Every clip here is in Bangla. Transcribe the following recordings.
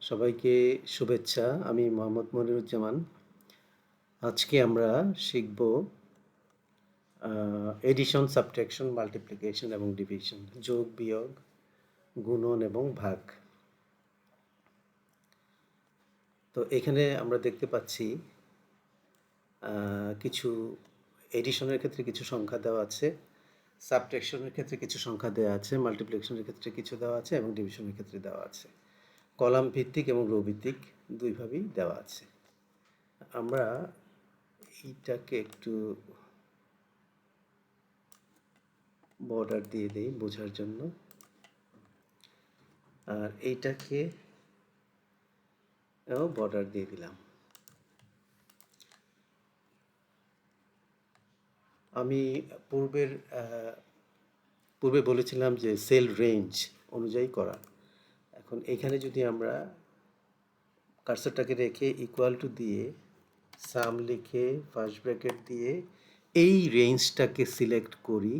সবাইকে শুভেচ্ছা। আমি মোহাম্মদ মনিরুজ্জামান। আজকে আমরা শিখব এডিশন, সাবট্রাকশন, মাল্টিপ্লিকেশন এবং ডিভিশন, যোগ, বিয়োগ, গুণন এবং ভাগ। তো এখানে আমরা দেখতে পাচ্ছি কিছু এডিশনের ক্ষেত্রে কিছু সংখ্যা দেওয়া আছে, সাবট্রাকশনের ক্ষেত্রে কিছু সংখ্যা দেওয়া আছে, মাল্টিপ্লিকেশনের ক্ষেত্রে কিছু দেওয়া আছে এবং ডিভিশনের ক্ষেত্রে দেওয়া আছে। কলাম ভিত্তিক এবং রো ভিত্তিক দুইভাবেই দেওয়া আছে। আমরা এইটাকে একটু বর্ডার দিয়ে দেই বোঝার জন্য, আর এইটাকে বর্ডার দিয়ে দিলাম। আমি পূর্বে বলেছিলাম যে সেল রেঞ্জ অনুযায়ী করা। এখন এখানে যদি আমরা কার্সরটাকে রেখে ইকুয়াল টু দিয়ে সাম লিখে ফার্স্ট ব্র্যাকেট দিয়ে এই রেঞ্জটাকে সিলেক্ট করি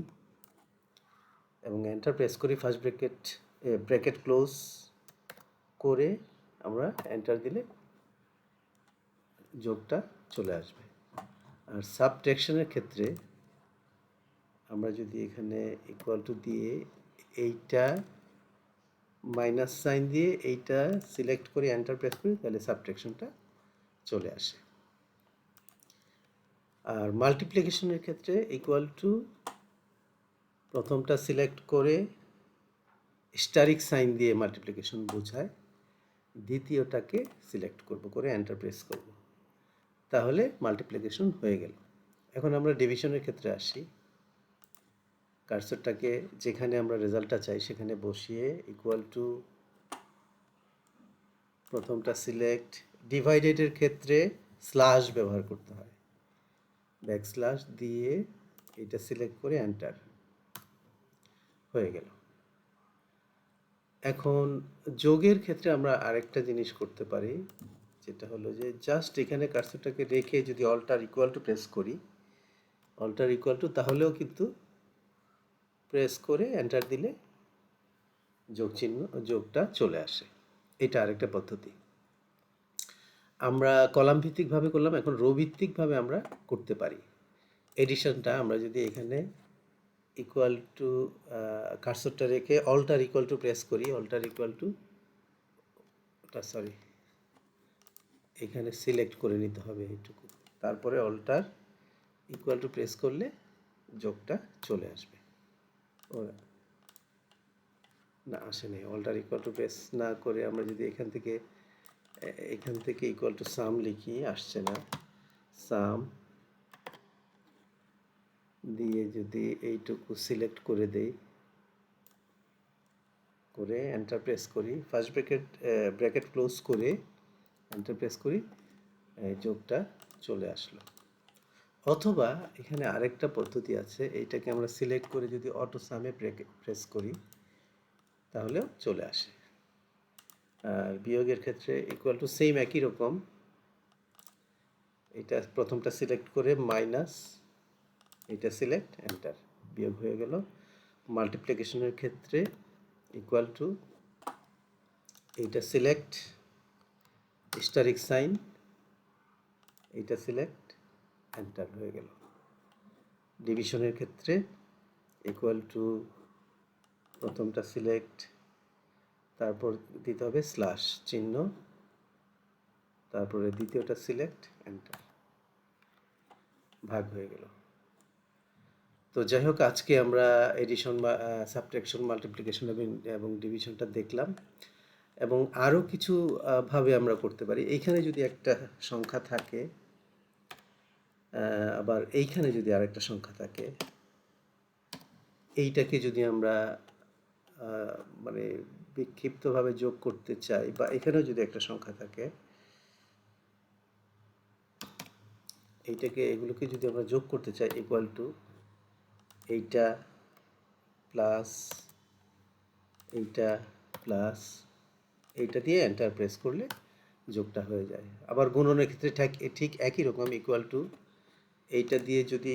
এবং এন্টার প্রেস করি, ফার্স্ট ব্র্যাকেট ক্লোজ করে আমরা এন্টার দিলে যোগটা চলে আসবে। আর সাবট্রাকশনের ক্ষেত্রে আমরা যদি এখানে ইকুয়াল টু দিয়ে এইটা মাইনাস সাইন দিয়ে এইটা সিলেক্ট করে এন্টার প্রেস করি, তাহলে সাবট্রাকশনটা চলে আসে। আর মাল্টিপ্লিকেশনের ক্ষেত্রে ইকুয়াল টু প্রথমটা সিলেক্ট করে স্টারিক সাইন দিয়ে মাল্টিপ্লিকেশন বোঝায়, দ্বিতীয়টাকে সিলেক্ট করব করে এন্টার প্রেস করব, তাহলে মাল্টিপ্লিকেশন হয়ে গেল। এখন আমরা ডিভিশনের ক্ষেত্রে আসি। কার্সরটাকে যেখানে আমরা রেজাল্টটা চাই সেখানে বসিয়ে ইকুয়াল টু প্রথমটা সিলেক্ট, ডিভাইডেডের ক্ষেত্রে স্ল্যাশ ব্যবহার করতে হয়, ব্যাকস্ল্যাশ দিয়ে এটা সিলেক্ট করে এন্টার হয়ে গেল। এখন যোগের ক্ষেত্রে আমরা আরেকটা জিনিস করতে পারি, যেটা হলো যে জাস্ট এখানে কার্সরটাকে রেখে যদি অল্টার ইকুয়াল টু প্রেস করি, অল্টার ইকুয়াল টু, তাহলেও কিন্তু প্রেস করে এন্টার দিলে যোগটা চলে আসে। এটা আরেকটা পদ্ধতি। আমরা কলাম ভিত্তিকভাবে করলাম, এখন রো ভিত্তিকভাবে আমরা করতে পারি। এডিশনটা আমরা যদি এখানে ইকুয়াল টু কার্সরটা রেখে অল্টার ইকুয়াল টু প্রেস করি, অল্টার ইকুয়াল টু এখানে সিলেক্ট করে নিতে হবে এইটুকু, তারপরে অল্টার ইকুয়াল টু প্রেস করলে যোগটা চলে আসবে। না, আসেনি। অল্টার ইকুয়াল টু প্রেস না করে আমরা যদি এখান থেকে ইকুয়াল টু সাম লিখি, আসছে না। সাম দিয়ে যদি এইটুকু সিলেক্ট করে দেই, করে এন্টার প্রেস করি, ফার্স্ট ব্র্যাকেট ক্লোজ করে এন্টার প্রেস করি, যোগটা চলে আসলো। অথবা এখানে আরেকটা পদ্ধতি আছে, এইটাকে আমরা সিলেক্ট করে যদি অটো সামে প্রেস করি, তাহলেও চলে আসে। আর বিয়োগের ক্ষেত্রে ইকুয়াল টু সেম একই রকম, এটা প্রথমটা সিলেক্ট করে মাইনাস, এটা সিলেক্ট এন্টার, বিয়োগ হয়ে গেল। মাল্টিপ্লিকেশনের ক্ষেত্রে ইকুয়াল টু এইটা সিলেক্ট, স্টারিক সাইন, এইটা সিলেক্ট এন্টার হয়ে গেল। ডিভিশনের ক্ষেত্রে ইকুয়াল টু প্রথমটা সিলেক্ট, তারপর দিতে হবে স্ল্যাশ চিহ্ন, তারপরে দ্বিতীয়টা সিলেক্ট এন্টার, ভাগ হয়ে গেল। তো যাই হোক, আজকে আমরা এডিশন বা সাবট্রাকশন, মাল্টিপ্লিকেশন এবং ডিভিশনটা দেখলাম, এবং আরও কিছু ভাবে আমরা করতে পারি। এইখানে যদি একটা সংখ্যা থাকে, আবার এইখানে যদি আরেকটা সংখ্যা থাকে, এইটাকে যদি আমরা মানে বিক্ষিপ্তভাবে যোগ করতে চাই, বা এখানেও যদি একটা সংখ্যা থাকে, এগুলোকে যদি আমরা যোগ করতে চাই, ইকুয়াল টু এইটা প্লাস এইটা প্লাস এইটা দিয়ে এন্টার প্রেস করলে যোগটা হয়ে যায়। আবার গুণনের ক্ষেত্রে ঠিক একই রকম, ইকুয়াল টু এইটা দিয়ে যদি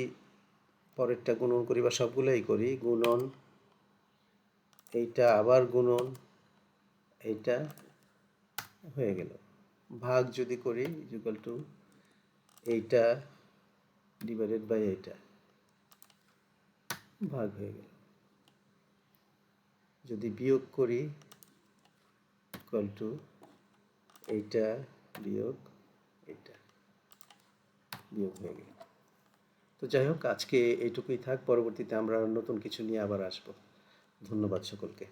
পরেরটা গুণন করি বা সবগুলোই করি, গুণন এইটা আবার গুণন এইটা, হয়ে গেল। ভাগ যদি করি ইকুয়াল টু এইটা ডিভাইডেড বাই এইটা, ভাগ হয়ে গেল। যদি বিয়োগ করি ইকুয়াল টু এইটা বিয়োগ এইটা, বিয়োগ হয়ে গেল। তো যাই হোক, আজকে এইটুকুই থাক, পরবর্তীতে আমরা নতুন কিছু নিয়ে আবার আসবো। ধন্যবাদ সকলকে।